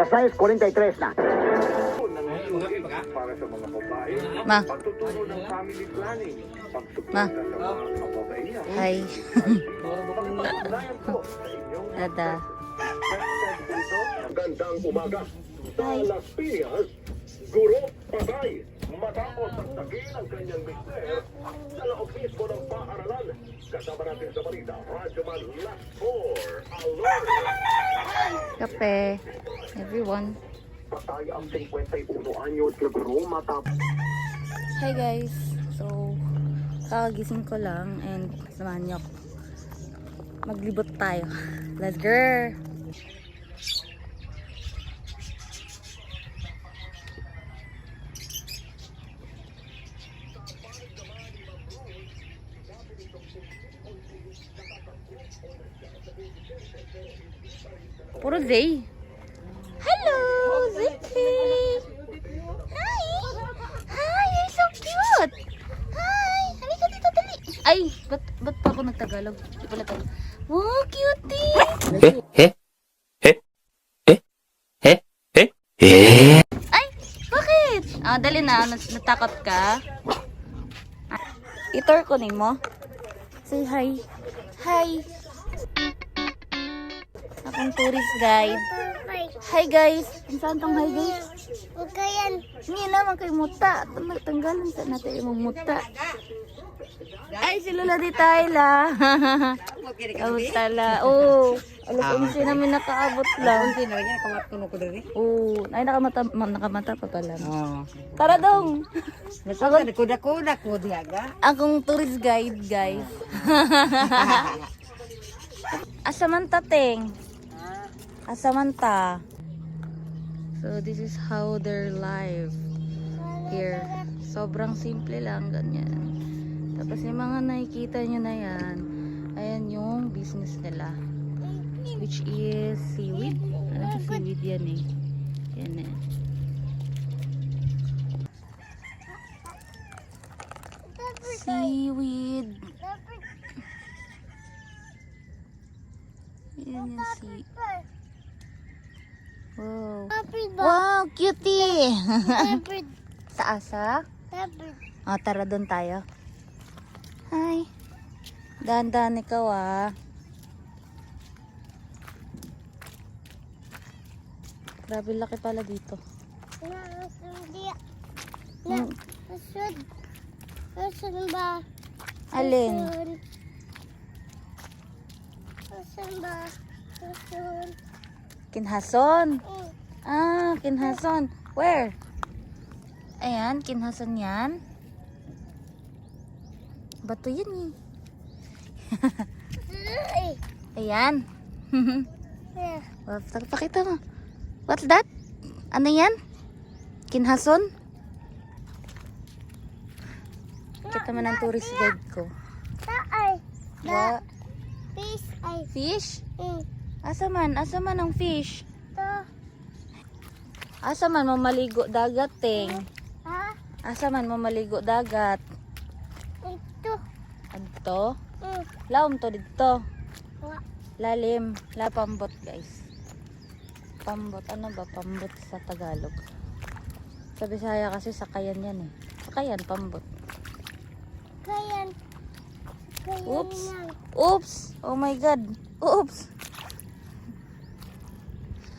Naka-size 43 na. Para sa mga babae, Ma. pagtuturo ng family planning, Ma. pagsuporta sa mga kababaihan, Hi. pagpapatunayan po sa inyong Dada. Magandang umaga. Sa Las Piñas, guro patay matapos tagtagin ang kanyang mister sa loob mismo ng paaralan. Kasama natin sa balita, Radyoman Last 4, alert! Kape. Everyone. Patay ang 51 anyos na guro matapos Hi guys. So, kakagising ko lang and samahan niyo ako. Maglibot tayo. Let's go! Puro Zay. Hello, Zippy. Hi. Hi, you're so cute. Hi. Halika dito, dali. Ay, ba't pa ako nagtagalog? Di pala tayo. Oh, cutie. Ay, bakit? Ah, dali na. Natakot ka? Itor ko mo. Say hi. Hi. Akong tourist guide. Hi guys. Saan tong hi guys? Bukayan. Hindi naman kay muta. Tanggalan sa natin yung muta. Ay, si Lola di Tayla. Kamusta la? Oo. Alas 11 namin nakaabot lang. Oo. Ay, nakamata pa pala. Tara dong. Kuda-kuda ko diaga. Akong tourist guide, guys. Asamanta, Teng. Asamanta. So, this is how their life here. Sobrang simple lang, ganyan. Tapos yung mga nakikita nyo na yan, ayan yung business nila. Which is seaweed. Ano sa seaweed yan eh. Yan eh. Seaweed. Yan yung sea. Wow. Wow, cutie! Sa asa? Oh, tara doon tayo. Hi. Dahan-dahan ikaw ah. Grabe laki pala dito. Nasaan ba? Alin? Nasaan ba? Nasaan? Kinhason. Ah, Kinhason. Where? Ayan, Kinhason yan. Bato yan eh. Ayan. Pakita mo. What's that? Ano yan? Kinhason? Kita mo ng tourist guide ko. Ay. What? Fish ay. Fish? Asa man ang fish? To. Asa man mamaligo dagat, Teng? Ha? Asa man mamaligo dagat? Ito. Adto? Laom to dito. Lalim. La pambot, guys. Pambot. Ano ba pambot sa Tagalog? Sa Bisaya kasi sakayan yan eh. Sakayan, pambot. Kayan. Oops. Oops. Oh my God. Oops.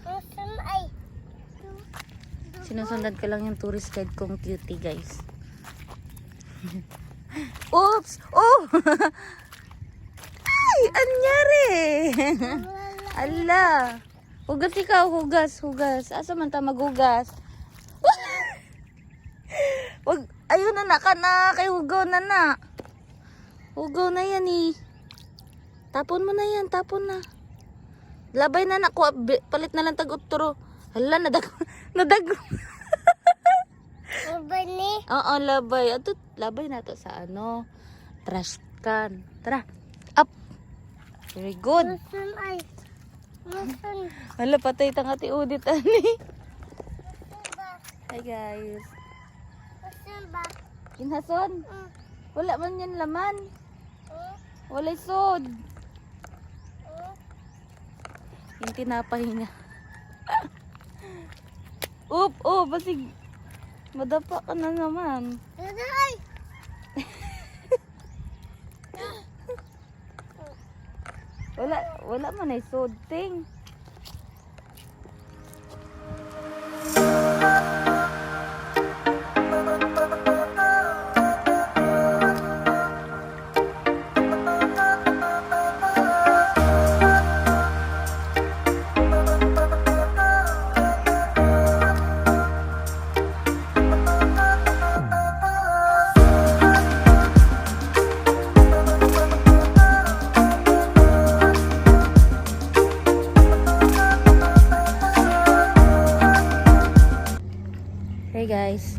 Nasaan ay. Sinusundan ko lang yung tourist guide kong cutie, guys. Oops! Oh! Ay! Anyari! Ala! Hugas ikaw, hugas, hugas. Asa man ta maghugas? Wag, ayun na ka na, kay hugaw na na. Hugaw na yan eh. Tapon mo na yan, tapon na. Labay na na, palit na lang tag-uturo. Hala, nadag. Labay ni. Oo, labay. Ato, labay na to sa ano. Trash can. Tara. Up. Very good. Nasaan ay. Nasaan. Hala, patay tangati udit, ani. Ba? Hi, guys. Nasaan ba? Kinhason. Wala man yan laman. Wala'y sod. Yung tinapay niya. basig. Madapa ka na naman. Aray! Wala man ay sudting. Hey guys,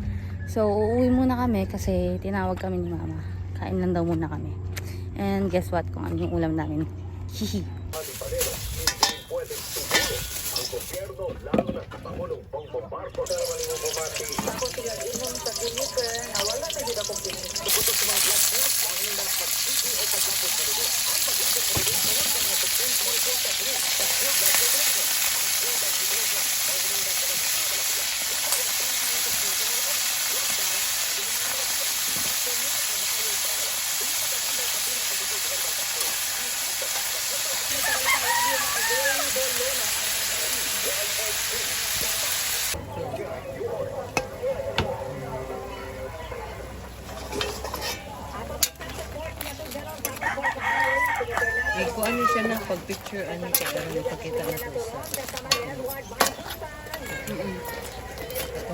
so uuwi muna kami kasi tinawag kami ni mama. Kain lang daw muna kami. And guess what? Kung ano yung ulam namin. Hihi. Hindi pwedeng tumulong ang gobyerno, lalo na sa Pangulong Bongbong Marcos. Pero malingon po mati. Ako sila imong sa kiniker na wala na gina kong pinutuputo sa mga platform. Ang nindang pag-isi o paglapot sa rin. Ang paglapot sa rin, wala sa mga pagpun, kumulong sa rin. Pag-sil, pag-sil, Kung ano siya na pag-picture, ano siya, pero napakita na ko sa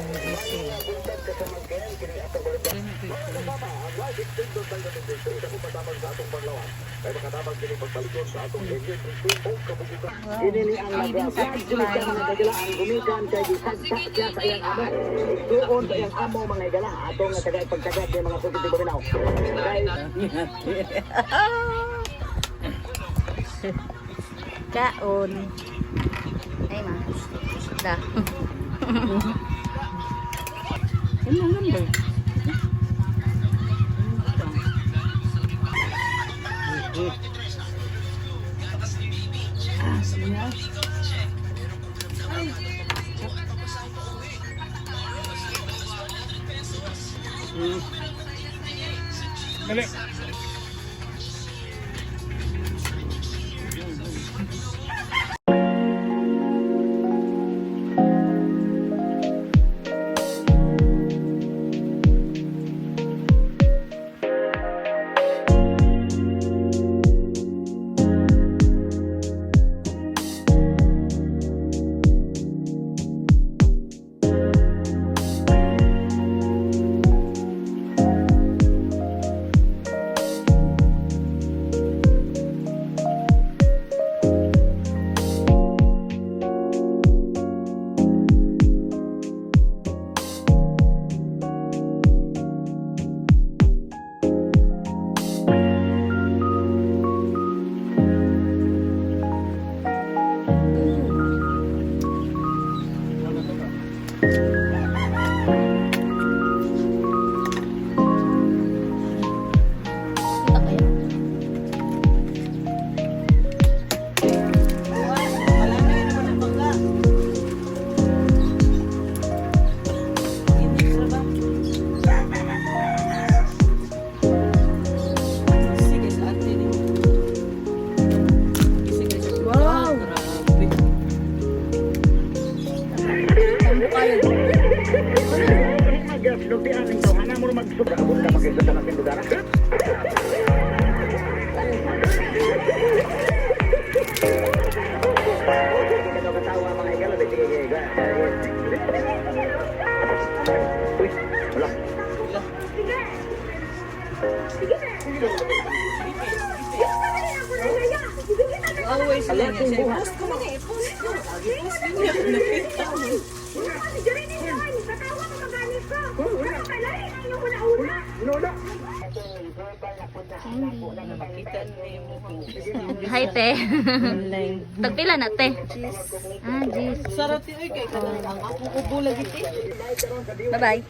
itong gising. Ini ang nag-flag ang nagagalaan gumikan kay gisagsak siya sa iyang amo. Doon sa iyang amo mga igala atong nga tagay pagtagad ng mga positibo binaw. Kaon. Ay ma. Da. Ano ang number? Nagsultian ng tawhana mo magsubra abot ka magkita sa natin dudara. Katawa mga igala sige igala. Uy, wala. Always lang yan siya. Post ko man eh. Post ko. Post niya. Nakita mo. Makita niyo mo kung Hi te. online. Tagpila na te. Ah, jeez. Sarap yun. Kaya ang ako ubo lagi. Bye bye.